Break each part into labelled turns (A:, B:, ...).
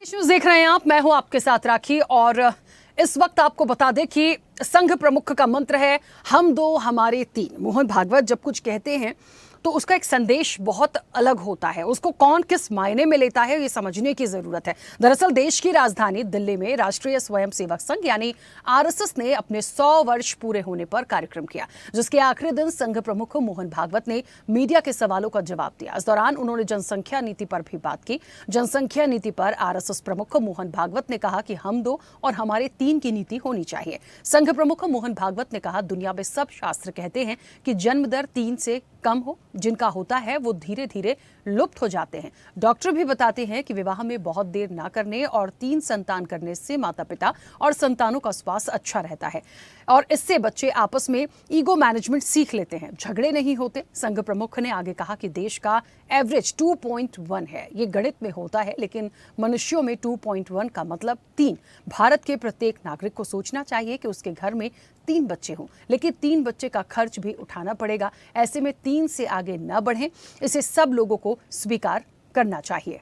A: News देख रहे हैं आप। मैं हूं आपके साथ राखी और इस वक्त आपको बता दें कि संघ प्रमुख का मंत्र है हम दो हमारे तीन। मोहन भागवत जब कुछ कहते हैं तो उसका एक संदेश बहुत अलग होता है। उसको कौन किस मायने में लेता है ये समझने की जरूरत है। दरअसल देश की राजधानी दिल्ली में राष्ट्रीय स्वयंसेवक संघ यानी आरएसएस ने अपने 100 वर्ष पूरे होने पर कार्यक्रम किया, जिसके आखिरी दिन संघ प्रमुख मोहन भागवत ने मीडिया के सवालों का जवाब दिया। इस दौरान उन्होंने जनसंख्या नीति पर भी बात की। जनसंख्या नीति पर आरएसएस प्रमुख मोहन भागवत ने कहा कि हम दो और हमारे तीन की नीति होनी चाहिए। संघ प्रमुख मोहन भागवत ने कहा, दुनिया में सब शास्त्र कहते हैं कि जन्म दर 3 से कम हो, जिनका होता है वो धीरे धीरे लुप्त हो जाते हैं। डॉक्टर भी बताते हैं कि विवाह में बहुत देर ना करने और 3 संतान करने से माता पिता और संतानों का स्वास्थ्य अच्छा रहता है और इससे बच्चे आपस में ईगो मैनेजमेंट सीख लेते हैं, झगड़े नहीं होते। संघ प्रमुख ने आगे कहा कि देश का एवरेज 2.1 है, ये गणित में होता है, लेकिन मनुष्यों में 2.1 का मतलब 3। भारत के प्रत्येक नागरिक को सोचना चाहिए कि उसके घर में 3 बच्चे हों, लेकिन 3 बच्चे का खर्च भी उठाना पड़ेगा। ऐसे में 3 से आगे न बढ़ें, इसे सब लोगों को स्वीकार करना चाहिए।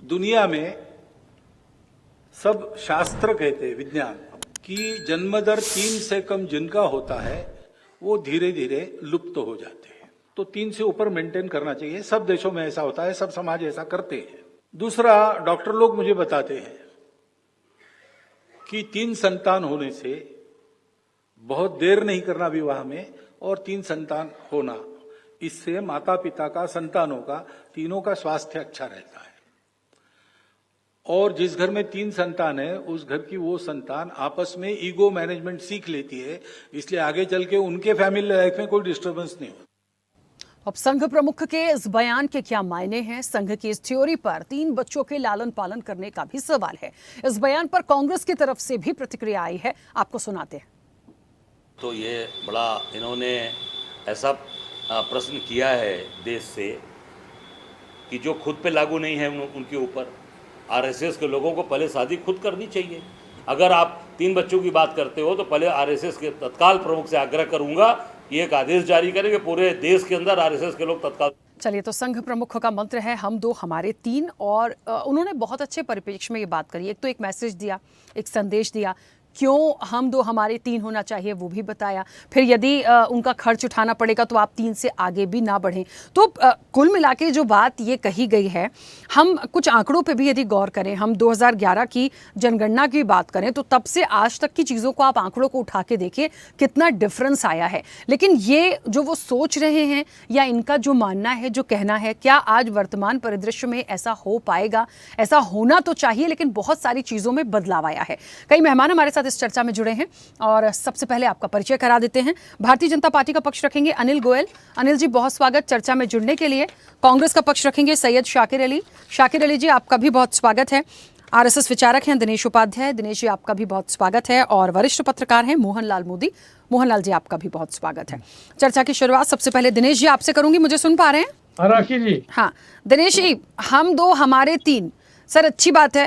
B: दुनिया में सब शास्त्र कहते हैं, विज्ञान, कि जन्म दर 3 से कम जिनका होता है वो धीरे धीरे लुप्त हो जाते हैं। तो 3 से ऊपर मेंटेन करना चाहिए। सब देशों में ऐसा होता है, सब समाज ऐसा करते हैं। दूसरा, डॉक्टर लोग मुझे बताते हैं कि 3 संतान होने से बहुत देर नहीं करना विवाह में, और 3 संतान होना, इससे माता पिता का, संतानों का, तीनों का स्वास्थ्य अच्छा रहता है। और जिस घर में 3 संतान है उस घर की वो संतान आपस में ईगो मैनेजमेंट सीख लेती है, इसलिए आगे चल के उनके फैमिली लाइफ में कोई डिस्टर्बेंस नहीं होता।
A: अब संघ प्रमुख के इस बयान के क्या मायने हैं? संघ की इस थ्योरी पर 3 बच्चों के लालन पालन करने का भी सवाल है। इस बयान पर कांग्रेस की तरफ से भी प्रतिक्रिया आई है, आपको सुनाते हैं।
C: तो ये बड़ा इन्होंने ऐसा प्रश्न किया है देश से कि जो खुद पे लागू नहीं है उनके ऊपर। आरएसएस के लोगों को पहले शादी खुद करनी चाहिए। अगर आप 3 बच्चों की बात करते हो तो पहले आरएसएस के तत्काल प्रमुख से आग्रह करूंगा कि एक आदेश जारी करें कि पूरे देश के अंदर आरएसएस के लोग तत्काल।
A: चलिए, तो संघ प्रमुख का मंत्र है हम दो हमारे तीन, और उन्होंने बहुत अच्छे परिप्रेक्ष्य में ये बात करी। एक तो एक मैसेज दिया, एक संदेश दिया, क्यों हम दो हमारे तीन होना चाहिए वो भी बताया। फिर यदि उनका खर्च उठाना पड़ेगा तो आप 3 से आगे भी ना बढ़ें। तो कुल मिला के जो बात ये कही गई है, हम कुछ आंकड़ों पे भी यदि गौर करें, हम 2011 की जनगणना की बात करें तो तब से आज तक की चीज़ों को आप आंकड़ों को उठा के देखिए कितना डिफरेंस आया है। लेकिन ये जो वो सोच रहे हैं या इनका जो मानना है, जो कहना है, क्या आज वर्तमान परिदृश्य में ऐसा हो पाएगा? ऐसा होना तो चाहिए, लेकिन बहुत सारी चीज़ों में बदलाव आया है। कई मेहमान हमारे साथ इस चर्चा में जुड़े हैं और सबसे पहले आपका परिचय करा देते हैं। भारतीय जनता पार्टी का पक्ष रखेंगे अनिल गोयल। अनिल जी, बहुत स्वागत चर्चा में जुड़ने के लिए। कांग्रेस का पक्ष रखेंगे सैयद शाकिर अली। शाकिर अली जी, आपका भी बहुत स्वागत है। आरएसएस विचारक हैं दिनेश उपाध्याय। दिनेश जी, आपका भी बहुत स्वागत है। और वरिष्ठ पत्रकार हैं मोहनलाल मोदी। मोहनलाल जी, आपका भी बहुत स्वागत है। चर्चा की शुरुआत सबसे पहले दिनेश जी आपसे करूंगी। मुझे सुन पा रहे हैं?
D: राखी जी।
A: हाँ दिनेश जी, हम दो हमारे तीन, सर अच्छी बात है।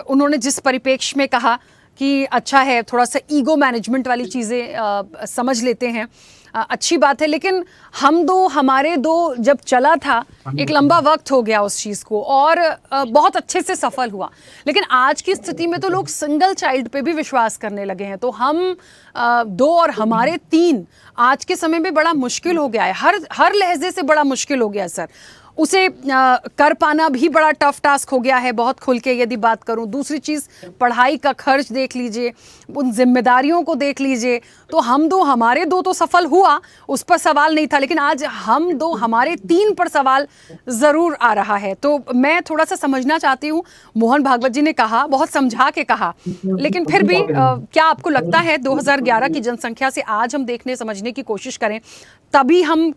A: उन्होंने जिस परिप्रेक्ष्य में कहा कि अच्छा है, थोड़ा सा ईगो मैनेजमेंट वाली चीज़ें समझ लेते हैं, अच्छी बात है। लेकिन हम दो हमारे दो जब चला था, एक लंबा वक्त हो गया उस चीज़ को और बहुत अच्छे से सफल हुआ। लेकिन आज की स्थिति में तो लोग सिंगल चाइल्ड पे भी विश्वास करने लगे हैं। तो हम दो और हमारे तीन आज के समय में बड़ा मुश्किल हो गया है, हर लहजे से बड़ा मुश्किल हो गया है सर। उसे कर पाना भी बड़ा टफ टास्क हो गया है, बहुत खुल के यदि बात करूं। दूसरी चीज़, पढ़ाई का खर्च देख लीजिए, उन जिम्मेदारियों को देख लीजिए। तो हम दो हमारे दो तो सफल हुआ, उस पर सवाल नहीं था, लेकिन आज हम दो हमारे तीन पर सवाल ज़रूर आ रहा है। तो मैं थोड़ा सा समझना चाहती हूँ। मोहन भागवत जी ने कहा, बहुत समझा के कहा, लेकिन फिर भी क्या आपको लगता है 2011 की जनसंख्या से आज हम देखने समझने की कोशिश करें, तभी हम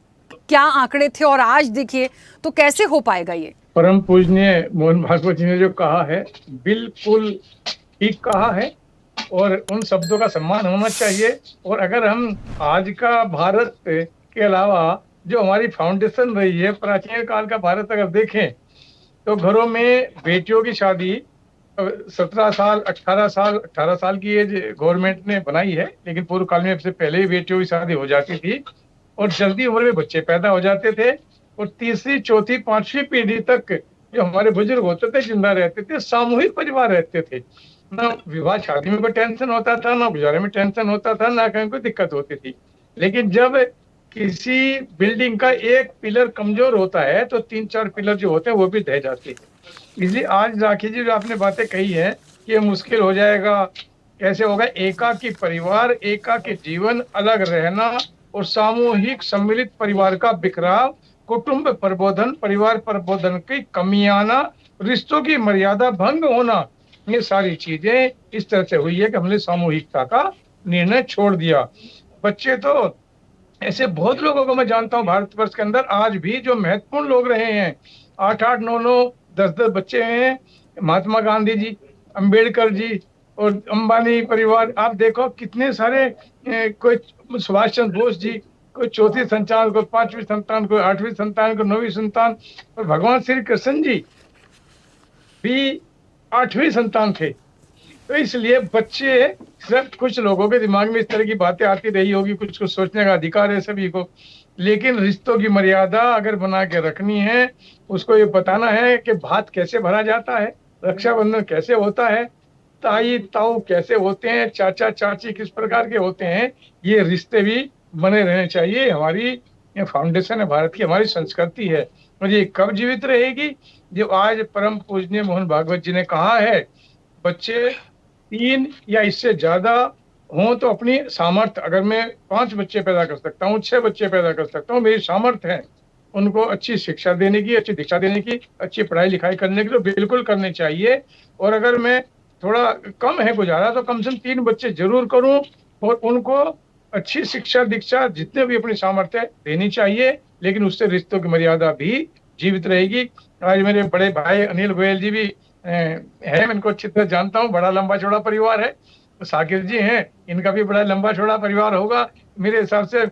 A: क्या आंकड़े थे और आज देखिए तो कैसे हो पाएगा ये?
D: परम पूजनीय मोहन भागवत जी ने जो कहा है बिल्कुल ठीक कहा है और उन शब्दों का सम्मान होना चाहिए। और अगर हम आज का भारत के अलावा जो हमारी फाउंडेशन रही है, प्राचीन काल का भारत अगर देखें तो घरों में बेटियों की शादी 17 साल 18 साल की एज गवर्नमेंट ने बनाई है, लेकिन पूर्व काल में इससे पहले ही बेटियों की शादी हो जाती थी और जल्दी उम्र में बच्चे पैदा हो जाते थे और तीसरी, चौथी, 5वीं पीढ़ी तक जो हमारे बुजुर्ग होते थे, जिंदा रहते थे, सामूहिक परिवार रहते थे। ना विवाह शादी में कोई टेंशन होता था, ना गुजारे में टेंशन होता था, ना कहीं कोई दिक्कत होती थी। लेकिन जब किसी बिल्डिंग का एक पिलर कमजोर होता है तो 3-4 पिलर जो होते हैं वो भी ढह जाते हैं। इसलिए आज राखी जी जो आपने बातें कही है कि ये मुश्किल हो जाएगा, कैसे होगा, एकाकी परिवार, एकाकी जीवन, अलग रहना और सामूहिक सम्मिलित परिवार का बिखराव, कुटुंब प्रबोधन, परिवार प्रबोधन की कमी आना, रिश्तों की मर्यादा भंग होना, ये सारी चीजें इस तरह से हुई है कि हमने सामूहिकता का निर्णय छोड़ दिया। बच्चे तो ऐसे बहुत लोगों को मैं जानता हूँ भारतवर्ष के अंदर आज भी जो महत्वपूर्ण लोग रहे हैं, 8-8, 9-9, 10-10 बच्चे हैं। महात्मा गांधी जी, अंबेडकर जी और अंबानी परिवार, आप देखो कितने सारे, कोई सुभाष चंद्र बोस जी, कोई चौथी संतान, कोई 5वीं संतान, कोई 8वीं संतान, कोई 9वीं संतान, और भगवान श्री कृष्ण जी भी 8वीं संतान थे। तो इसलिए बच्चे, सिर्फ कुछ लोगों के दिमाग में इस तरह की बातें आती रही होगी, कुछ कुछ सोचने का अधिकार है सभी को, लेकिन रिश्तों की मर्यादा अगर बना के रखनी है, उसको ये बताना है कि भात कैसे भरा जाता है, रक्षाबंधन कैसे होता है, ताई ताऊ कैसे होते हैं, चाचा चाची किस प्रकार के होते हैं, ये रिश्ते भी बने रहने चाहिए। हमारी ये फाउंडेशन है भारत की, हमारी संस्कृति है, और ये कब जीवित रहेगी? जो आज परम पूजनीय मोहन भागवत जी ने कहा है, बच्चे 3 या इससे ज्यादा हों तो अपनी सामर्थ्य, अगर मैं 5 बच्चे पैदा कर सकता हूँ, 6 बच्चे पैदा कर सकता हूँ, मेरी सामर्थ्य है उनको अच्छी शिक्षा देने की, अच्छी दीक्षा देने की, अच्छी पढ़ाई लिखाई करने की, तो बिल्कुल करनी चाहिए। और अगर मैं थोड़ा कम है गुजारा तो कम से कम 3 बच्चे जरूर करूं और उनको अच्छी शिक्षा दीक्षा जितने भी अपनी सामर्थ्य है देनी चाहिए, लेकिन उससे रिश्तों की मर्यादा भी जीवित रहेगी। आज मेरे बड़े भाई अनिल गोयल जी भी है, मैं इनको अच्छी तरह जानता हूँ, बड़ा लंबा चौड़ा परिवार है। साकिर जी हैं, इनका भी बड़ा लंबा चौड़ा परिवार होगा, मेरे हिसाब से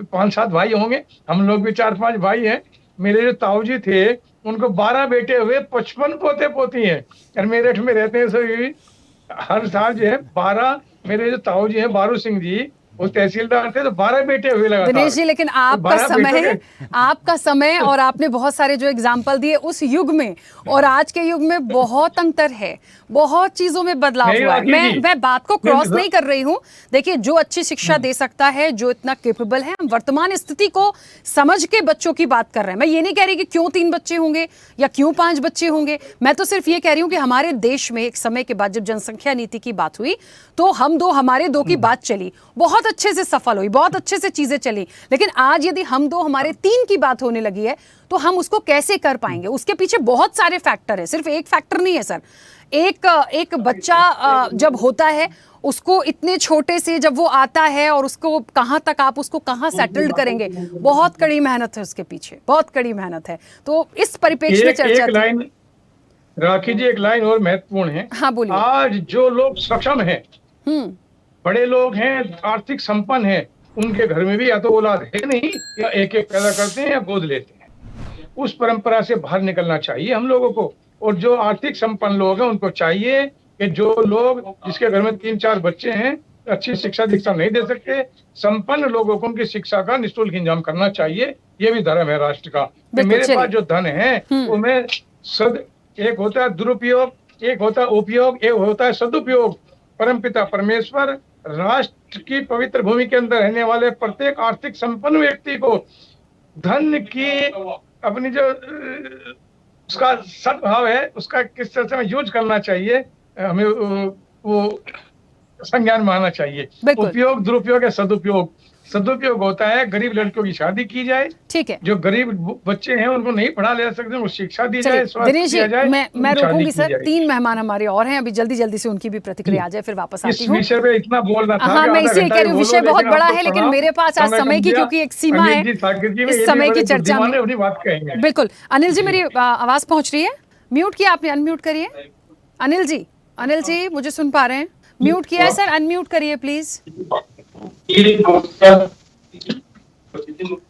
D: 5-7 भाई होंगे, हम लोग भी 4-5 भाई हैं। मेरे जो ताऊ जी थे उनको 12 बेटे हुए, 55 पोते पोती हैं, और मेरठ में रहते हैं सभी। हर साल जो है 12, मेरे जो ताऊ जी हैं बारू सिंह जी, वो तहसीलदार थे, तो 12 बेटे हुए लगातार।
A: दिनेश जी, लेकिन आपका समय और आपने बहुत सारे जो एग्जाम्पल दिए उस युग में और आज के युग में बहुत अंतर है, बहुत चीजों में बदलाव हुआ है। मैं बात को क्रॉस नहीं कर रही हूँ। देखिए, जो अच्छी शिक्षा दे सकता है, जो इतना कैपेबल है, हम वर्तमान स्थिति को समझ के बच्चों की बात कर रहे हैं। मैं ये नहीं कह रही कि क्यों 3 बच्चे होंगे या क्यों 5 बच्चे होंगे, मैं तो सिर्फ ये कह रही हूँ कि हमारे देश में एक समय के बाद जब जनसंख्या नीति की बात हुई तो हम दो हमारे दो की बात चली, बहुत अच्छे से सफल हुई, बहुत अच्छे से चीजें चली। लेकिन आज यदि हम दो हमारे 3 की बात होने लगी है तो हम उसको कैसे कर पाएंगे? उसके पीछे बहुत सारे फैक्टर है, सिर्फ एक फैक्टर नहीं है सर। एक बच्चा जब होता है, उसको इतने छोटे से जब वो आता है और उसको कहाँ तक आप उसको कहाँ सेटल्ड करेंगे, बहुत कड़ी मेहनत है उसके पीछे, बहुत कड़ी मेहनत है। तो इस परिप्रेक्ष्य में चर्चा
D: एक लाइन राखी जी, एक लाइन और महत्वपूर्ण है।
A: हाँ बोलिए।
D: आज जो लोग सक्षम हैं, बड़े लोग हैं, आर्थिक संपन्न हैं, उनके घर में भी या तो औलाद है नहीं, या एक पैदा करते हैं या गोद लेते हैं। उस परंपरा से बाहर निकलना चाहिए हम लोगों को। और जो आर्थिक संपन्न लोग हैं उनको चाहिए कि जो लोग जिसके घर में 3-4 बच्चे हैं, अच्छी शिक्षा दीक्षा नहीं दे सकते, संपन्न लोगों को उनकी शिक्षा का निःशुल्क इंतजाम करना चाहिए। ये भी धर्म है राष्ट्र का। मेरे पास जो धन है वो मैं एक होता है दुरुपयोग, एक होता है उपयोग, एक होता है सदुपयोग। परमपिता परमेश्वर राष्ट्र की पवित्र भूमि के अंदर रहने वाले प्रत्येक आर्थिक संपन्न व्यक्ति को धन की अपनी जो उसका सद्भाव है उसका किस तरह से हमें यूज करना चाहिए, हमें वो संज्ञान में आना चाहिए। उपयोग, दुरुपयोग या सदुपयोग। सदुपयोग होता है गरीब लड़कियों की शादी की जाए, ठीक है, जो गरीब बच्चे हैं उनको नहीं पढ़ा ले सकते उनको शिक्षा दी जाए,
A: दिनेश जी, मैं रोकूंगी सर, 3 मेहमान हमारे और हैं, अभी जल्दी जल्दी से उनकी भी प्रतिक्रिया आ जाए, फिर वापस आती हूँ।
D: इस विषय पे इतना बोलना था।
A: हाँ, मैं इसीलिए कह रही हूँ, विषय बहुत बड़ा है, लेकिन मेरे पास आज समय की क्योंकि एक सीमा है, इस समय की चर्चा में। बिल्कुल। अनिल जी, मेरी आवाज पहुंच रही है? म्यूट किया आपने, अनम्यूट करिए। अनिल जी मुझे सुन पा रहे हैं? म्यूट किया है सर, अनम्यूट करिए प्लीज।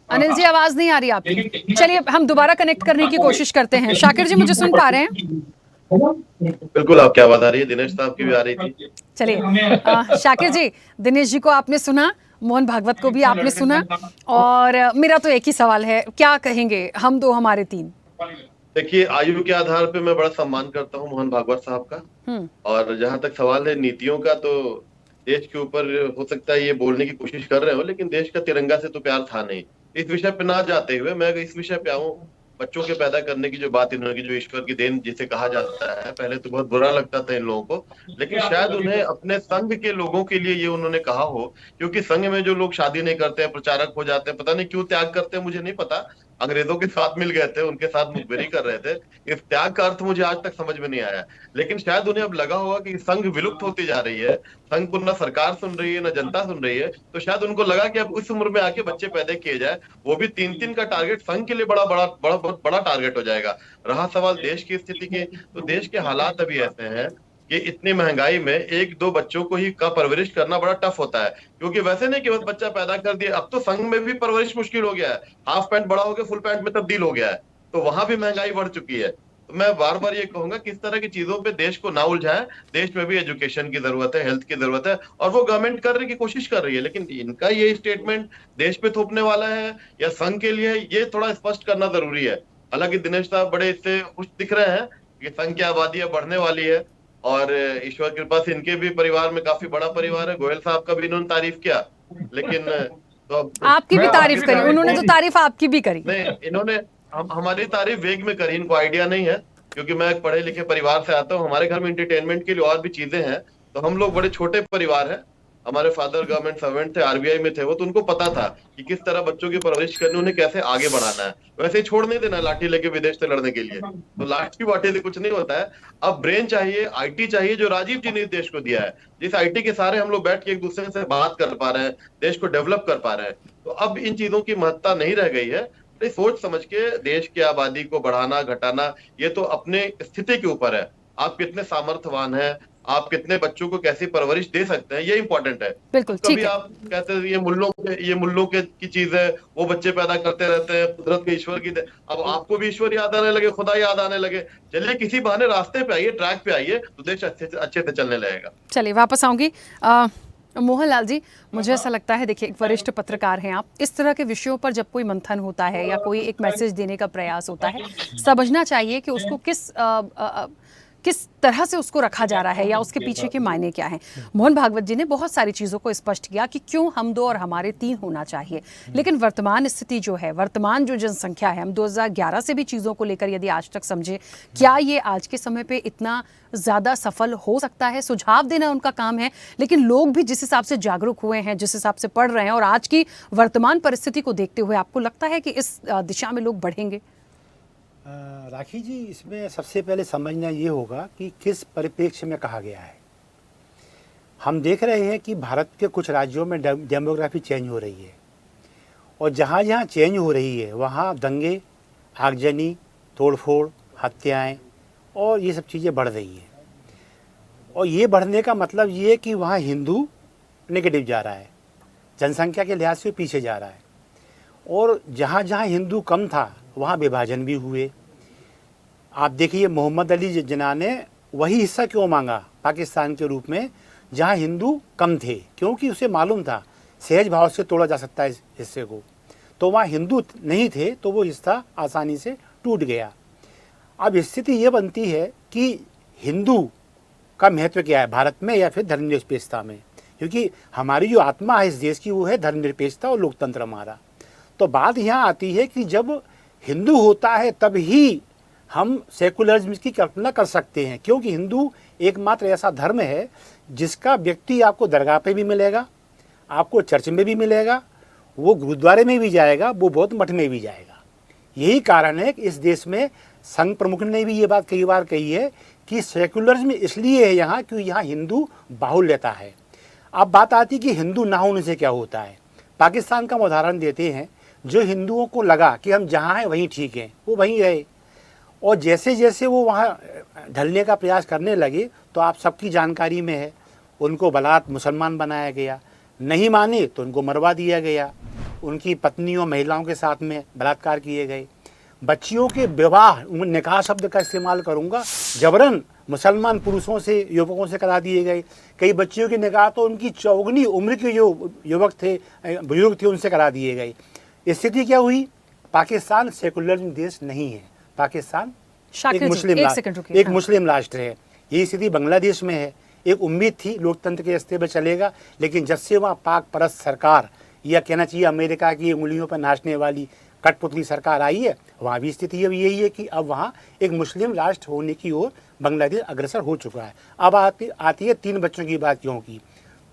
A: अनिल जी, आवाज नहीं आ रही आपकी। चलिए हम दोबारा कनेक्ट करने की कोशिश करते हैं। शाकिर जी, मुझे सुन पा रहे हैं?
E: बिल्कुल, आपकी आवाज आ रही है, दिनेश साहब की भी आ रही थी।
A: चलिए शाकिर जी, दिनेश जी को आपने सुना, मोहन भागवत को भी आपने सुना, और मेरा तो एक ही सवाल है, क्या कहेंगे हम दो हमारे 3?
E: देखिए, आयु के आधार पे मैं बड़ा सम्मान करता हूँ मोहन भागवत साहब का। और जहां तक सवाल है नीतियों का, तो देश के ऊपर हो सकता है ये बोलने की कोशिश कर रहे हो, लेकिन देश का तिरंगा से तो प्यार था नहीं। इस विषय पे ना जाते हुए मैं इस विषय पे आऊं। बच्चों के पैदा करने की जो बात इन्होंने की, जो ईश्वर की देन जिसे कहा जाता है, पहले तो बहुत बुरा लगता था इन लोगों को, लेकिन शायद उन्हें अपने संघ के लोगों के लिए ये उन्होंने कहा हो। क्योंकि संघ में जो लोग शादी नहीं करते हैं, प्रचारक हो जाते हैं, पता नहीं क्यों त्याग करते हैं, मुझे नहीं पता। अंग्रेजों के साथ मिल गए थे, उनके साथ मुखबिरी कर रहे थे। इस त्याग का अर्थ मुझे आज तक समझ में नहीं आया। लेकिन शायद उन्हें अब लगा होगा कि संघ विलुप्त होती जा रही है, संघ को ना सरकार सुन रही है ना जनता सुन रही है, तो शायद उनको लगा कि अब उस उम्र में आके बच्चे पैदा किए जाए, वो भी 3-3 का टारगेट संघ के लिए बड़ा बड़ा बड़ा बहुत बड़ा टारगेट हो जाएगा। रहा सवाल देश की स्थिति के, तो देश के हालात अभी ऐसे हैं कि इतनी महंगाई में 1-2 बच्चों को ही का परवरिश करना बड़ा टफ होता है। क्योंकि वैसे नहीं कि बस बच्चा पैदा कर दिया, अब तो संघ में भी परवरिश मुश्किल हो गया है। हाफ पैंट बड़ा हो गया, फुल पैंट में तब्दील हो गया है, तो वहां भी महंगाई बढ़ चुकी है। तो मैं बार बार ये कहूंगा कि इस तरह की चीजों पे देश को ना उलझाए। देश में भी एजुकेशन की जरूरत है, हेल्थ की जरूरत है, और वो गवर्नमेंट करने की कोशिश कर रही है। लेकिन इनका ये स्टेटमेंट देश पे थोपने वाला है या संघ के लिए, ये थोड़ा स्पष्ट करना जरूरी है। हालांकि दिनेश साहब बड़े इससे खुश दिख रहे हैं कि संघ की आबादी अब बढ़ने वाली है, और ईश्वर कृपा से इनके भी परिवार में काफी बड़ा परिवार है। गोयल साहब का भी इन्होंने तारीफ किया, लेकिन तो अब
A: आपकी भी
D: मैं
A: तारीफ
D: आपकी
A: करी,
D: तारीफ
A: उन्होंने तो
D: करी।
A: तारीफ आपकी भी करी।
E: नहीं, इन्होंने हमारी तारीफ वेग में करी, इनको आइडिया नहीं है। क्योंकि मैं एक पढ़े लिखे परिवार से आता हूँ, हमारे घर में एंटरटेनमेंट के लिए और भी चीजें हैं। तो हम लोग बड़े छोटे परिवार हैं। हमारे फादर गवर्नमेंट सर्वेंट थे, आरबीआई में थे वो, तो उनको पता था कि किस तरह बच्चों की परवरिश करनी, उन्हें कैसे आगे बढ़ाना है। वैसे ही छोड़ नहीं देना लाठी लेके विदेश से लड़ने के लिए, तो लाठी वाठी से कुछ नहीं होता है। अब ब्रेन चाहिए, आईटी चाहिए, जो राजीव जी ने इस देश को दिया है। जिस आईटी के सहारे हम लोग बैठ के एक दूसरे से बात कर पा रहे हैं, देश को डेवलप कर पा रहे हैं। तो अब इन चीजों की महत्ता नहीं रह गई है। सोच समझ के देश की आबादी को बढ़ाना घटाना, ये तो अपने स्थिति के ऊपर है। आप कितने सामर्थ्यवान हैं, आप कितने बच्चों को कैसी परवरिश दे सकते हैं, ये इंपॉर्टेंट है।
A: बिल्कुल, ठीक
E: कभी
A: है।
E: आप कहते हैं ये मुल्लों के की चीज है, वो बच्चे पैदा करते रहते हैं, कुदरत के ईश्वर की अब आपको भी ईश्वर याद आने लगे, खुदा याद आने लगे। चलिए किसी बहाने रास्ते पे आइए, ट्रैक पे आइए, तो देश अच्छे से चलने लगेगा।
A: चलिए वापस आऊंगी। मोहनलाल जी, मुझे ऐसा लगता है, देखिए, एक वरिष्ठ पत्रकार हैं आप, इस तरह के विषयों पर जब कोई मंथन होता है या कोई एक मैसेज देने का प्रयास होता है, समझना चाहिए कि उसको किस तरह से उसको रखा जा रहा है या उसके पीछे के मायने क्या हैं। मोहन भागवत जी ने बहुत सारी चीज़ों को स्पष्ट किया कि क्यों हम दो और हमारे तीन होना चाहिए। लेकिन वर्तमान स्थिति जो है, वर्तमान जो जनसंख्या है, हम 2011 से भी चीज़ों को लेकर यदि आज तक समझे, क्या ये आज के समय पे इतना ज़्यादा सफल हो सकता है? सुझाव देना उनका काम है, लेकिन लोग भी जिस हिसाब से जागरूक हुए हैं, जिस हिसाब से पढ़ रहे हैं, और आज की वर्तमान परिस्थिति को देखते हुए आपको लगता है कि इस दिशा में लोग बढ़ेंगे?
F: राखी जी, इसमें सबसे पहले समझना ये होगा कि किस परिप्रेक्ष्य में कहा गया है। हम देख रहे हैं कि भारत के कुछ राज्यों में डेमोग्राफी चेंज हो रही है, और जहाँ जहाँ चेंज हो रही है वहाँ दंगे, आगजनी, तोड़फोड़, हत्याएं और ये सब चीज़ें बढ़ रही हैं। और ये बढ़ने का मतलब ये है कि वहाँ हिंदू नेगेटिव जा रहा है, जनसंख्या के लिहाज से पीछे जा रहा है। और जहाँ जहाँ हिंदू कम था वहाँ विभाजन भी हुए। आप देखिए, मोहम्मद अली जिन्ना ने वही हिस्सा क्यों मांगा पाकिस्तान के रूप में जहाँ हिंदू कम थे, क्योंकि उसे मालूम था सहज भाव से तोड़ा जा सकता है इस हिस्से को। तो वहाँ हिंदू नहीं थे तो वो हिस्सा आसानी से टूट गया। अब स्थिति ये बनती है कि हिंदू का महत्व क्या है भारत में या फिर धर्मनिरपेक्षता में, क्योंकि हमारी जो आत्मा है इस देश की वो है धर्मनिरपेक्षता और लोकतंत्र हमारा। तो बात यहाँ आती है कि जब हिंदू होता है तब ही हम सेकुलरिज्म की कल्पना कर सकते हैं, क्योंकि हिंदू एकमात्र ऐसा धर्म है जिसका व्यक्ति आपको दरगाह पे भी मिलेगा, आपको चर्च में भी मिलेगा, वो गुरुद्वारे में भी जाएगा, वो बौद्ध मठ में भी जाएगा। यही कारण है कि इस देश में संघ प्रमुख ने भी ये बात कई बार कही है कि सेकुलरिज्म इसलिए है यहाँ क्योंकि यहाँ हिंदू बाहुल्यता है। अब बात आती कि हिंदू ना होने से क्या होता है। पाकिस्तान का उदाहरण देते हैं, जो हिंदुओं को लगा कि हम जहाँ हैं वहीं ठीक हैं, वो वहीं रहे, और जैसे जैसे वो वहाँ ढलने का प्रयास करने लगे तो आप सबकी जानकारी में है, उनको बलात् मुसलमान बनाया गया, नहीं माने तो उनको मरवा दिया गया, उनकी पत्नियों महिलाओं के साथ में बलात्कार किए गए, बच्चियों के विवाह, निकाह शब्द का इस्तेमाल करूँगा, जबरन मुसलमान पुरुषों से युवकों से करा दिए गए। कई बच्चियों के निकाह तो उनकी चौगुनी उम्र के जो युवक थे, बुजुर्ग थे, उनसे करा दिए गए। स्थिति क्या हुई? पाकिस्तान सेकुलर देश नहीं है, पाकिस्तान
A: शाकिर
F: एक
A: जी,
F: मुस्लिम
A: एक
F: रा-
A: सेकंड रुकिए,
F: एक
A: हाँ।
F: मुस्लिम राष्ट्र है। यही स्थिति बांग्लादेश में है। एक उम्मीद थी लोकतंत्र के रास्ते पर चलेगा, लेकिन जब से वहाँ पाक परस्त सरकार, या कहना चाहिए अमेरिका की उंगलियों पर नाचने वाली कठपुतली सरकार आई है, वहाँ भी स्थिति अब यही है कि अब वहाँ एक मुस्लिम राष्ट्र होने की ओर बांग्लादेश अग्रसर हो चुका है। अब आती है 3 बच्चों की बात। क्यों की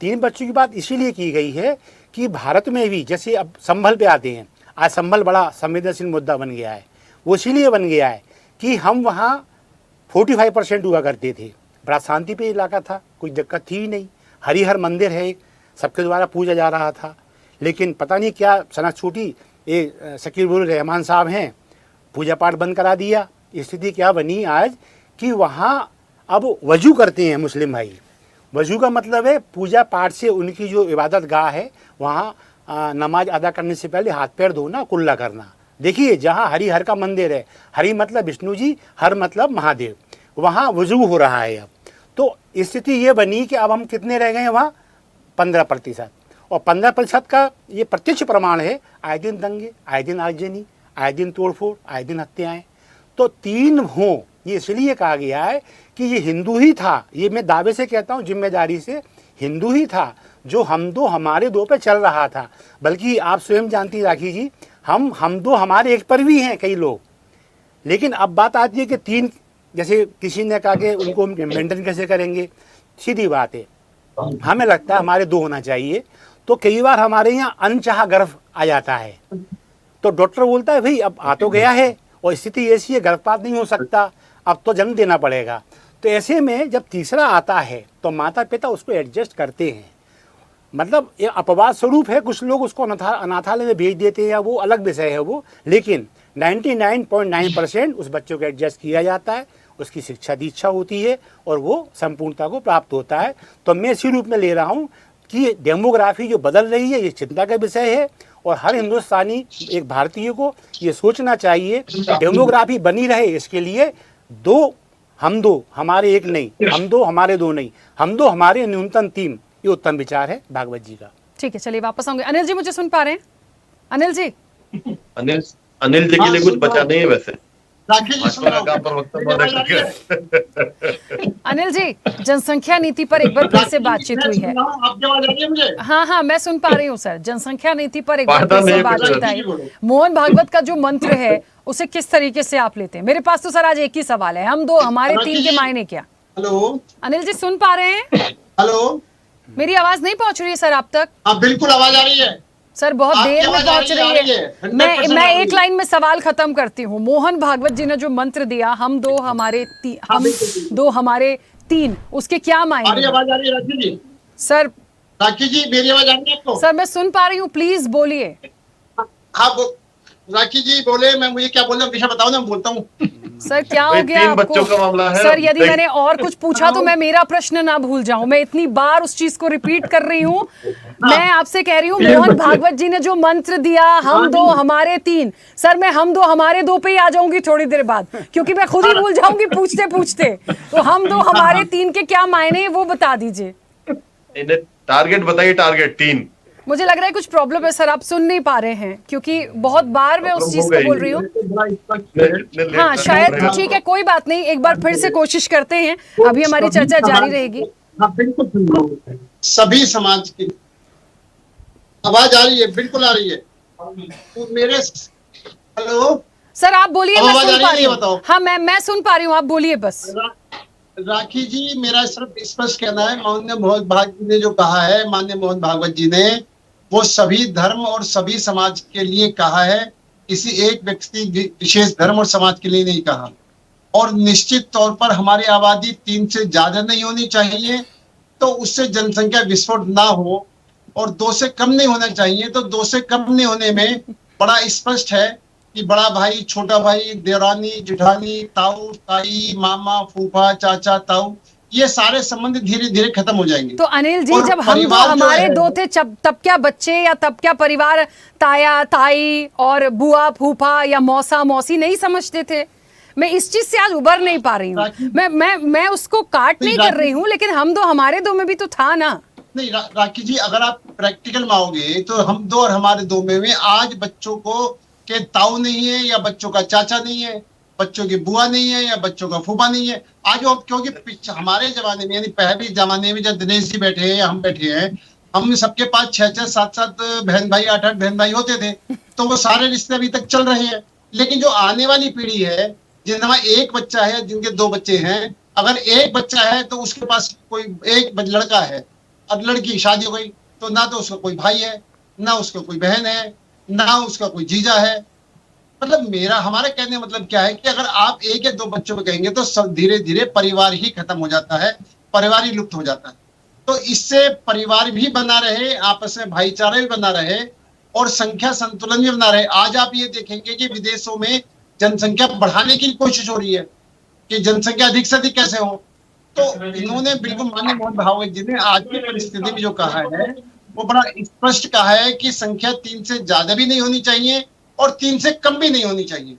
F: 3 बच्चों की बात इसीलिए की गई है कि भारत में भी जैसे अब संभल पे आते हैं, आज संभल बड़ा संवेदनशील मुद्दा बन गया है। वो इसीलिए बन गया है कि हम वहाँ 45% हुआ करते थे, बड़ा शांति पे इलाका था, कोई दिक्कत थी ही नहीं। हरिहर मंदिर है, सबके द्वारा पूजा जा रहा था। लेकिन पता नहीं क्या सनक छूटी, ये शकीरुर रहमान साहब हैं, पूजा पाठ बंद करा दिया। स्थिति क्या बनी आज कि वहाँ अब वजू करते हैं मुस्लिम भाई। वजू का मतलब है पूजा पाठ से उनकी जो इबादत गाह है वहाँ नमाज अदा करने से पहले हाथ पैर धोना, कुल्ला करना। देखिए जहाँ हरिहर का मंदिर है, हरि मतलब विष्णु जी, हर मतलब महादेव, वहाँ वजू हो रहा है अब। तो स्थिति ये बनी कि अब हम कितने रह गए हैं वहाँ, 15%। और 15% का ये प्रत्यक्ष प्रमाण है, आए दिन दंगे, आए दिन आगजनी, आए दिन तोड़फोड़, आए दिन हत्याएं। तो 3 हों, ये इसलिए कहा गया है कि ये हिंदू ही था, ये मैं दावे से कहता हूँ जिम्मेदारी से, हिंदू ही था जो हम दो हमारे दो पे चल रहा था। बल्कि आप स्वयं जानती राखी जी, हम दो हमारे एक पर भी हैं कई लोग। लेकिन अब बात आती है कि 3, जैसे किसी ने कहा कि उनको मेंटेन कैसे करेंगे। सीधी बात है, हमें लगता है हमारे 2 होना चाहिए। तो कई बार हमारे यहाँ अनचाहा गर्भ आ जाता है, तो डॉक्टर बोलता है भाई अब आ तो गया है और स्थिति ऐसी है, गर्भपात नहीं हो सकता, अब तो जन्म देना पड़ेगा। तो ऐसे में जब तीसरा आता है तो माता पिता उसको एडजस्ट करते हैं। मतलब ये अपवाद स्वरूप है, कुछ लोग उसको अनाथालय में भेज देते हैं, या वो अलग विषय है वो। लेकिन 99.9% उस बच्चों को एडजस्ट किया जाता है, उसकी शिक्षा दीक्षा होती है और वो संपूर्णता को प्राप्त होता है। तो मैं इसी रूप में ले रहा हूँ कि डेमोग्राफी जो बदल रही है ये चिंता का विषय है, और हर हिंदुस्तानी एक भारतीय को ये सोचना चाहिए डेमोग्राफी बनी रहे। इसके लिए 2 हम 2 हमारे एक नहीं, हम 2 हमारे 2 नहीं, हम 2 हमारे न्यूनतम 3, ये उत्तम विचार है भागवत जी का।
A: ठीक है, चलिए वापस आऊंगे। अनिल जी मुझे सुन पा रहे हैं? अनिल जी,
E: अनिल जी के लिए कुछ बचा नहीं है वैसे।
G: राखी जी
E: भाजपा का काम प्रवक्ता
A: अनिल जी, जनसंख्या नीति पर एक बार फिर से बातचीत हुई है।
G: आपकी आवाज आ रही है मुझे?
A: हाँ, मैं सुन पा रही हूँ सर। जनसंख्या नीति पर एक बार फिर से बातचीत आई। मोहन भागवत का जो मंत्र है उसे किस तरीके से आप लेते हैं? मेरे पास तो सर आज एक ही सवाल है, हम 2 हमारे 3 के मायने क्या?
G: हेलो
A: अनिल जी सुन पा रहे हैं?
G: हेलो,
A: मेरी आवाज नहीं पहुंच रही है सर आप तक?
G: हाँ बिल्कुल आवाज आ रही है
A: सर बहुत
G: आपकी
A: देर में
G: आवाज
A: पहुंच
G: आ
A: रही
G: रही
A: है।
G: है, 100%
A: मैं
G: आ रही
A: एक
G: है।
A: लाइन में सवाल खत्म करती हूँ। मोहन भागवत जी ने जो मंत्र दिया, हम 2 हमारे 3, हम 2 हमारे 3, उसके क्या
G: आ रही
A: मायने?
G: आवाज आ रही है राखी जी?
A: सर
G: राखी जी मेरी आवाज आ रही है आपको?
A: सर मैं सुन पा रही हूँ, प्लीज बोलिए।
G: हाँ राखी जी बोले, मैं मुझे क्या बोलना विषय बताओ ना, मैं बोलता हूँ।
A: सर क्या हो
E: भाई,
A: गया
E: 3
A: आपको?
E: बच्चों का मामला है।
A: सर यदि
E: देख-
A: मैंने और कुछ पूछा तो मैं मेरा प्रश्न ना भूल जाऊं। मैं इतनी बार उस चीज को रिपीट कर रही हूँ। मैं आपसे कह रही हूँ मोहन भागवत जी ने जो मंत्र दिया, हम 2 हमारे 3, सर मैं हम 2 हमारे 2 पे ही आ जाऊंगी थोड़ी देर बाद, क्योंकि मैं खुद ही भूल जाऊंगी पूछते पूछते। तो हम 2 हमारे 3 के क्या मायने हैं वो बता दीजिए।
E: इन्हें टारगेट बताइए, टारगेट 3।
A: मुझे लग रहा है कुछ प्रॉब्लम है सर, आप सुन नहीं पा रहे हैं, क्योंकि बहुत बार मैं उस चीज को बोल रही हूँ। हाँ शायद, ठीक है कोई बात नहीं, एक बार फिर से कोशिश करते हैं, अभी हमारी चर्चा जारी रहेगी।
G: हाँ बिल्कुल, सभी समाज की आवाज आ रही है, बिल्कुल आ रही है। तो मेरे हेलो
A: सर आप बोलिए, मैं
G: आवाज आ
A: सुन
G: रही
A: पा
G: है,
A: रही
G: ये
A: हूँ।
G: बताओ।
A: हाँ मैं सुन पा रही हूँ, आप बोलिए बस।
G: राखी जी मेरा सिर्फ स्पष्ट कहना है, माननीय मोहन भागवत जी ने जो कहा है, माननीय मोहन भागवत जी ने वो सभी धर्म और सभी समाज के लिए कहा है, किसी एक व्यक्ति विशेष धर्म और समाज के लिए नहीं कहा। और निश्चित तौर पर हमारी आबादी 3 से ज्यादा नहीं होनी चाहिए, तो उससे जनसंख्या विस्फोट ना हो, और 2 से कम नहीं होना चाहिए। तो 2 से कम नहीं होने में बड़ा स्पष्ट है कि बड़ा भाई, छोटा भाई, देवरानी, जेठानी, ताऊ, ताई, मामा, फूफा, चाचा, ताऊ, ये सारे संबंध धीरे धीरे खत्म हो जाएंगे।
A: तो अनिल जी
G: और
A: जब हम 2
G: परिवार जो
A: हमारे
G: है-
A: 2 थे, तब क्या बच्चे या तब क्या परिवार ताया ताई और बुआ फूफा या मौसा मौसी नहीं समझते थे? मैं इस चीज से आज उबर नहीं पा रही हूँ। मैं उसको काट नहीं कर रही हूँ, लेकिन हम 2 हमारे 2 में भी तो था ना।
G: नहीं राखी जी, अगर आप प्रैक्टिकल में आओगे तो हम 2 और हमारे 2 में आज बच्चों को के ताऊ नहीं है या बच्चों का चाचा नहीं है, बच्चों की बुआ नहीं है या बच्चों का फूफा नहीं है। आज वो क्योंकि हमारे जमाने में यानी पहले जमाने में जब दिनेश जी बैठे हैं या हम बैठे हैं, हम सबके पास 6-6, 7-7 बहन भाई, 8-8 बहन भाई होते थे, तो वो सारे रिश्ते अभी तक चल रहे हैं। लेकिन जो आने वाली पीढ़ी है, जिनका एक बच्चा है, जिनके 2 बच्चे हैं, अगर एक बच्चा है तो उसके पास कोई एक लड़का है और लड़की की शादी हो गई, तो ना तो उसका कोई भाई है, ना उसका कोई बहन है, ना उसका कोई जीजा है। मतलब हमारे कहने का मतलब क्या है कि अगर आप 1 या 2 बच्चों को कहेंगे तो सब धीरे धीरे परिवार ही खत्म हो जाता है, परिवार ही लुप्त हो जाता है। तो इससे परिवार भी बना रहे, आपस में भाईचारा भी बना रहे और संख्या संतुलन भी बना रहे। आज आप ये देखेंगे कि विदेशों में जनसंख्या बढ़ाने की कोशिश हो रही है कि जनसंख्या अधिक से अधिक कैसे हो। तो इन्होंने बिल्कुल माननीय मोहन भागवत जी ने आज की परिस्थिति में जो कहा है वो बड़ा स्पष्ट कहा है कि संख्या 3 से ज्यादा भी नहीं होनी चाहिए और 3 से कम भी नहीं होनी चाहिए।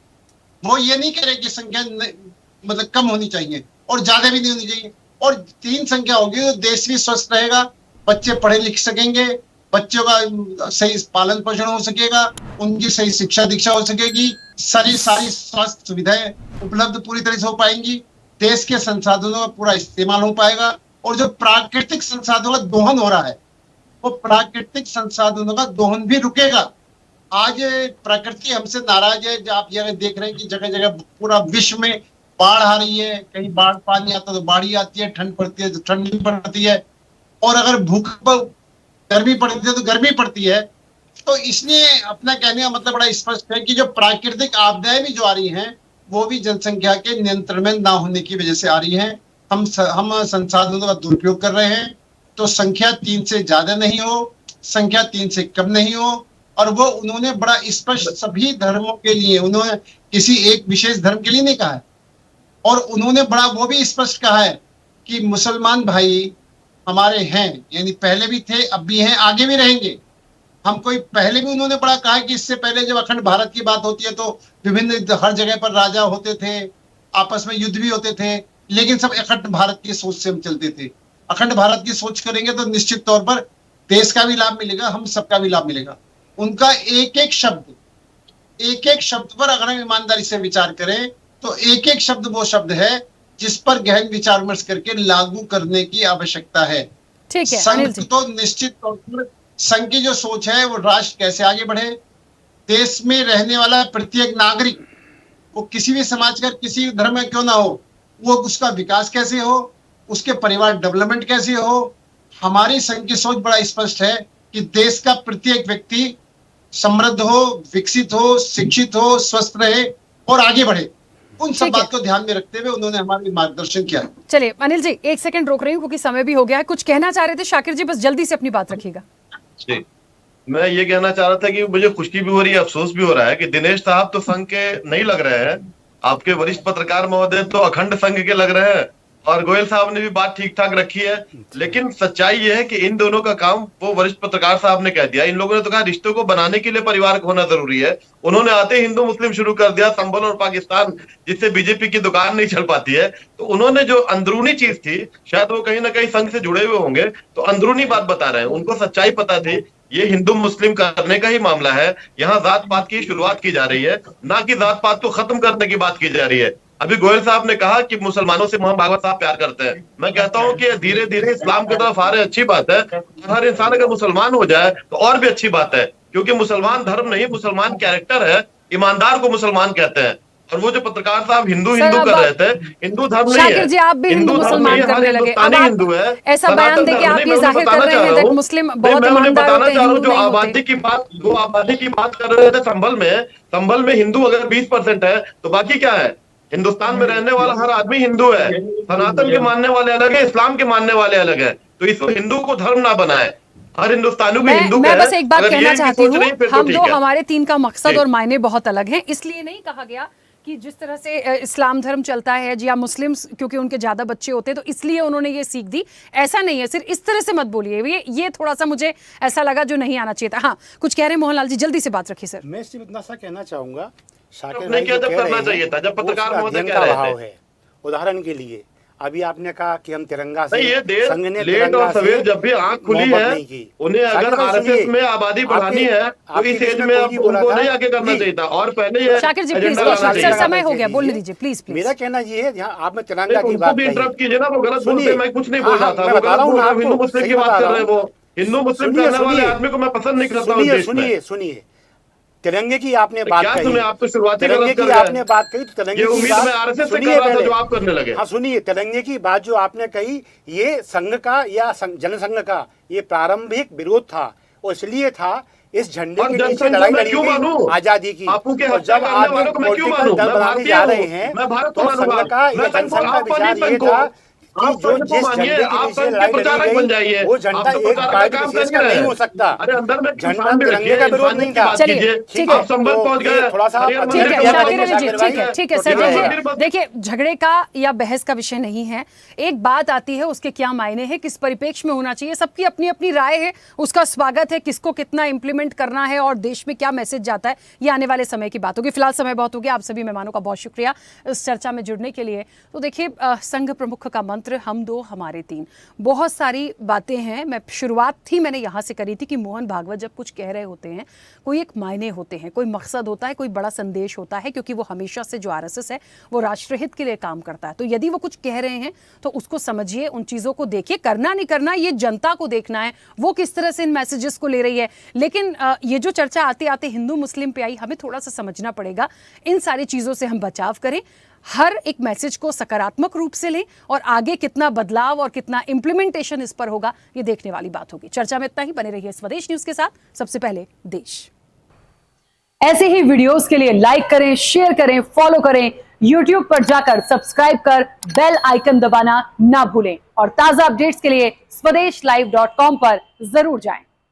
G: वो ये नहीं कह रहे कि संख्या मतलब कम होनी चाहिए और ज्यादा भी नहीं होनी चाहिए, और 3 संख्या होगी तो देश भी स्वस्थ रहेगा, बच्चे पढ़े लिख सकेंगे, बच्चों का सही पालन पोषण हो सकेगा, उनकी सही शिक्षा दीक्षा हो सकेगी, सारी स्वास्थ्य सुविधाएं उपलब्ध पूरी तरह से हो पाएंगी, देश के संसाधनों का पूरा इस्तेमाल हो पाएगा, और जो प्राकृतिक संसाधनों का दोहन हो रहा है वो प्राकृतिक संसाधनों का दोहन भी रुकेगा। आज प्रकृति हमसे नाराज है। आप ये देख रहे हैं कि जगह जगह पूरा विश्व में बाढ़ आ रही है, कहीं बाढ़ पानी आता तो बाढ़ आती है, ठंड पड़ती है तो ठंड नहीं पड़ती है, और अगर भूकंप गर्मी पड़ती है तो गर्मी पड़ती है। तो इसलिए अपना कहने का मतलब बड़ा स्पष्ट है कि जो प्राकृतिक आपदाएं भी जो आ रही हैं वो भी जनसंख्या के नियंत्रण में ना होने की वजह से आ रही हैं। हम संसाधनों का दुरुपयोग कर रहे हैं। तो संख्या 3 से ज्यादा नहीं हो, संख्या 3 से कम नहीं हो, और वो उन्होंने बड़ा स्पष्ट सभी धर्मों के लिए, उन्होंने किसी एक विशेष धर्म के लिए नहीं कहा है, और उन्होंने बड़ा वो भी स्पष्ट कहा है कि मुसलमान भाई हमारे हैं, यानी पहले भी थे, अब भी हैं, आगे भी रहेंगे। हम कोई पहले भी उन्होंने बड़ा कहा कि इससे पहले जब अखंड भारत की बात होती है तो विभिन्न हर जगह पर राजा होते थे, आपस में युद्ध भी होते थे, लेकिन सब अखंड भारत की सोच से हम चलते थे। अखंड भारत की सोच करेंगे तो निश्चित तौर पर देश का भी लाभ मिलेगा, हम सबका भी लाभ मिलेगा। उनका एक एक शब्द पर अगर हम ईमानदारी से विचार करें तो एक एक शब्द वो शब्द है जिस पर गहन विचार विमर्श करके लागू करने की आवश्यकता है।
A: ठीक है
G: संघ तो निश्चित तौर पर संघ की जो सोच है वो राष्ट्र कैसे आगे बढ़े, देश में रहने वाला प्रत्येक नागरिक, वो किसी भी समाज का, किसी भी धर्म में क्यों ना हो, वो उसका विकास कैसे हो, उसके परिवार डेवलपमेंट कैसे हो। हमारी संघ की सोच बड़ा स्पष्ट है कि देश का प्रत्येक व्यक्ति समृद्ध हो, विकसित हो, शिक्षित हो, स्वस्थ रहे और आगे बढ़े। उन सब बात को ध्यान में रखते हुए उन्होंने हमारे मार्गदर्शन किया।
A: चलिए अनिल जी 1 सेकंड रोक रही हूँ क्योंकि समय भी हो गया है। कुछ कहना चाह रहे थे शाकिर जी, बस जल्दी से अपनी बात रखिएगा।
E: जी, मैं ये कहना चाह रहा था कि मुझे खुशी भी हो रही है, अफसोस भी हो रहा है कि दिनेश साहब तो संघ के नहीं लग रहे हैं, आपके वरिष्ठ पत्रकार महोदय तो अखंड संघ के लग रहे हैं, और गोयल साहब ने भी बात ठीक ठाक रखी है। लेकिन सच्चाई ये है कि इन दोनों का काम वो वरिष्ठ पत्रकार साहब ने कह दिया। इन लोगों ने तो कहा रिश्तों को बनाने के लिए परिवार होना जरूरी है, उन्होंने आते ही हिंदू मुस्लिम शुरू कर दिया, संभल और पाकिस्तान, जिससे बीजेपी की दुकान नहीं चल पाती है। तो उन्होंने जो अंदरूनी चीज थी, शायद वो कहीं ना कहीं संघ से जुड़े हुए होंगे, तो अंदरूनी बात बता रहे हैं, उनको सच्चाई पता थी। ये हिंदू मुस्लिम करने का ही मामला है, यहाँ जात पात की शुरुआत की जा रही है, ना कि जात पात को खत्म करने की बात की जा रही है। अभी गोयल साहब ने कहा कि मुसलमानों से मोहन भागवत साहब प्यार करते हैं, मैं कहता हूं कि धीरे धीरे इस्लाम की तरफ आ रहे, अच्छी बात है। हर इंसान अगर मुसलमान हो जाए तो और भी अच्छी बात है, क्योंकि मुसलमान धर्म नहीं, मुसलमान कैरेक्टर है, ईमानदार को मुसलमान कहते हैं। और वो जो पत्रकार साहब हिंदू कर रहे थे, हिंदू धर्म नहीं है।
A: शाकिर जी आप भी हिंदू मुसलमान करने लगे, अब
E: हिंदू है,
A: ऐसा बयान देके आप ये जाहिर कर रहे हैं कि मुस्लिम बहुत ईमानदार होते हैं, हिंदू
E: जो
A: नहीं
E: आबादी की बात, जो आबादी की बात कर रहे थे संभल में हिंदू अगर 20% है तो बाकी क्या है? हिंदुस्तान में रहने वाला हर आदमी हिंदू है। सनातन के मानने वाले अलग है, इस्लाम के मानने वाले अलग है। तो इसको हिंदू को धर्म ना बनाए, हर हिंदुस्तानी को हिंदू।
A: मैं बस एक बात कहना चाहती हूँ, हम
E: तो
A: हमारे 3 का मकसद और मायने बहुत अलग हैं, इसलिए नहीं कहा गया कि जिस तरह से इस्लाम धर्म चलता है या मुस्लिम क्योंकि उनके ज्यादा बच्चे होते हैं तो इसलिए उन्होंने ये सीख दी, ऐसा नहीं है। सिर्फ इस तरह से मत बोलिए, ये थोड़ा सा मुझे ऐसा लगा जो नहीं आना चाहिए था। हाँ, कुछ कह रहे हैं मोहनलाल जी, जल्दी से बात रखिए सर।
F: मैं सिर्फ इतना सा कहना चाहूंगा, शाकिर
E: क्या जब करना चाहिए था, जब पत्रकार महोदय कह रहे थे,
F: है। उदाहरण के लिए अभी आपने कहा कि हम तिरंगा से
E: नहीं, ये देर
F: संघ ने
E: लेट
F: तिरंगा
E: और सवेर
F: से
E: जब भी आंख खुली
F: मोहब्बत
E: है,
F: नहीं की।
E: उन्हें अगर
F: शाकिर भाई
E: आरएसएस
F: सुनिए,
E: में आबादी बढ़ानी है तो
F: आपके
E: इस
F: बीच
E: एज
F: में
E: में
F: कोई
E: अब
F: नहीं बोला
E: उनको
F: था।
E: नहीं आगे करना
F: जी।
E: चाहिए था, और पहले ये
A: शाकिर जी प्लीज,
E: एजेंडा लाना
A: सर
E: चाहिए।
A: समय हो गया, बोलने दीजिए प्लीज प्लीज।
F: मेरा कहना ये है, यहाँ आपने तिरंगा
E: नहीं,
F: की
E: उनको
F: बात
E: भी
F: कही।
E: इंटरप्ट कीजिए ना, वो गलत
F: सुनिए,
E: बोलते हैं, मैं कुछ नहीं
F: हाँ,
E: बोल रहा
F: हाँ,
E: था,
F: मैं
E: वो
F: बता
E: गलत
F: रहा हूँ
E: बोल रहे
F: ना
E: हैं, हिंदू
F: आपको,
E: मुस्लिम
F: सही
E: की बात
F: बता
E: कर
F: रहा
E: रहे हैं
F: हूँ।
E: वो। हिंदू मुस्लिम
F: सुनिए,
E: करने वाले
F: सुनिए।
E: आदमी को मैं पसंद नहीं करता हूँ
F: सुनिए
E: देश में।
F: सुनिए सुनिए, तिरंगे की आपने
E: तो
F: बात
E: क्या
F: कही,
E: सुने, आप तो शुरुआती
F: तिरंगे
E: गलत
F: की
E: कर रहे हैं।
F: आपने बात कही, तो तिरंगे
E: ये
F: की
E: उम्मीद
F: बात
E: मैं आरएसएस से
F: सुनिए
E: कर रहा था
F: पहले।
E: जो आप करने लगे।
F: हाँ सुनिए, तिरंगे की बात जो आपने कही, ये संघ का या जनसंघ का ये प्रारंभिक विरोध था, और इसलिए था इस झंडे
E: और
F: के नीचे
E: जनसंघ को
F: लड़ाई
E: मैं
F: लड़ी
E: क्यों
F: गई
E: मानूं?
F: आजादी की।
E: बापू के
F: और
E: हत्या
F: जब
E: करने
F: आप
E: वालों को मैं क्यों
F: पॉलिटिकल
E: मानूं?
F: दल
E: मैं
F: बनाने
E: भारतीय
F: जा
E: हूं,
F: रहे हैं,
E: मैं भारत को
F: तो
E: मानूंगा।
F: संघ का या
E: मैं संघ को,
F: जनसंघ का
E: आप मानिए
F: विचार ये
E: संघ को।
F: था कि
E: आप
F: जो
E: संघ को
F: जिस
E: मानिए,
F: झंडे के
E: आप
F: नीचे
E: संघ के
F: लड़ाई लड़ी
E: प्रचारक बन जाइए।
F: गई, वो झंडा
E: आप तो
F: एक
E: प्रचारक का
F: पार्टी
E: काम
F: विशेष
E: कर
F: का
E: रहे
F: नहीं
E: हैं।
F: हो सकता।
E: अरे अंदर में
F: झंडा
E: इंसान भी
F: तिरंगे
E: रखिए,
F: का विरोध
E: इंसानियत
F: नहीं
E: की
F: था।
E: बात
A: चलिए,
E: कीजिए।
A: ठीक है।
E: आप संभल
F: तो
E: पहुंच
F: ये
E: गए,
F: थोड़ा सा आप
E: हरियर
A: ठीक
E: मंदिर
A: है
E: का
A: शाकिर
E: बात
A: अली जी,
E: कीजिए।
A: ठीक है ठीक है
F: तो
A: सर।
F: ठीक है।
A: देखिए देखिए, झगड़े का या बहस का विषय नहीं है। एक बात आती है, उसके क्या मायने हैं, किस परिप्रेक्ष्य में होना चाहिए, सबकी अपनी अपनी राय है, उसका स्वागत है। किसको कितना इंप्लीमेंट करना है और देश में क्या मैसेज जाता है, ये आने वाले समय की बात होगी। फिलहाल समय बहुत हो गया। आप सभी मेहमानों का बहुत शुक्रिया इस चर्चा में जुड़ने के लिए। तो देखिए, संघ प्रमुख का मंत्र हम दो हमारे तीन, बहुत सारी बातें हैं। मैं शुरुआत ही मैंने यहाँ से करी थी कि मोहन भागवत जब कुछ कह रहे होते हैं, कोई एक मायने होते हैं, कोई मकसद होता है, कोई बड़ा संदेश होता है, क्योंकि वो हमेशा से जो आरएसएस है वो राष्ट्रहित के लिए काम करता है। तो यदि वो कुछ कह रहे हैं तो उसको समझिए, उन चीज़ों को देखिए। करना नहीं करना ये जनता को देखना है, वो किस तरह से इन मैसेजेस को ले रही है। लेकिन ये जो चर्चा आते आते हिंदू मुस्लिम पे आई, हमें थोड़ा सा समझना पड़ेगा। इन सारी चीज़ों से हम बचाव करें, हर एक मैसेज को सकारात्मक रूप से लें, और आगे कितना बदलाव और कितना इंप्लीमेंटेशन इस पर होगा, ये देखने वाली बात होगी। चर्चा में इतना ही। बने रहिए स्वदेश न्यूज के साथ। सबसे पहले देश। ऐसे ही वीडियोस के लिए लाइक करें, शेयर करें, फॉलो करें। YouTube पर जाकर सब्सक्राइब कर बेल आइकन दबाना ना भूलें, और ताजा अपडेट्स के लिए स्वदेशलाइव.com पर जरूर जाएं।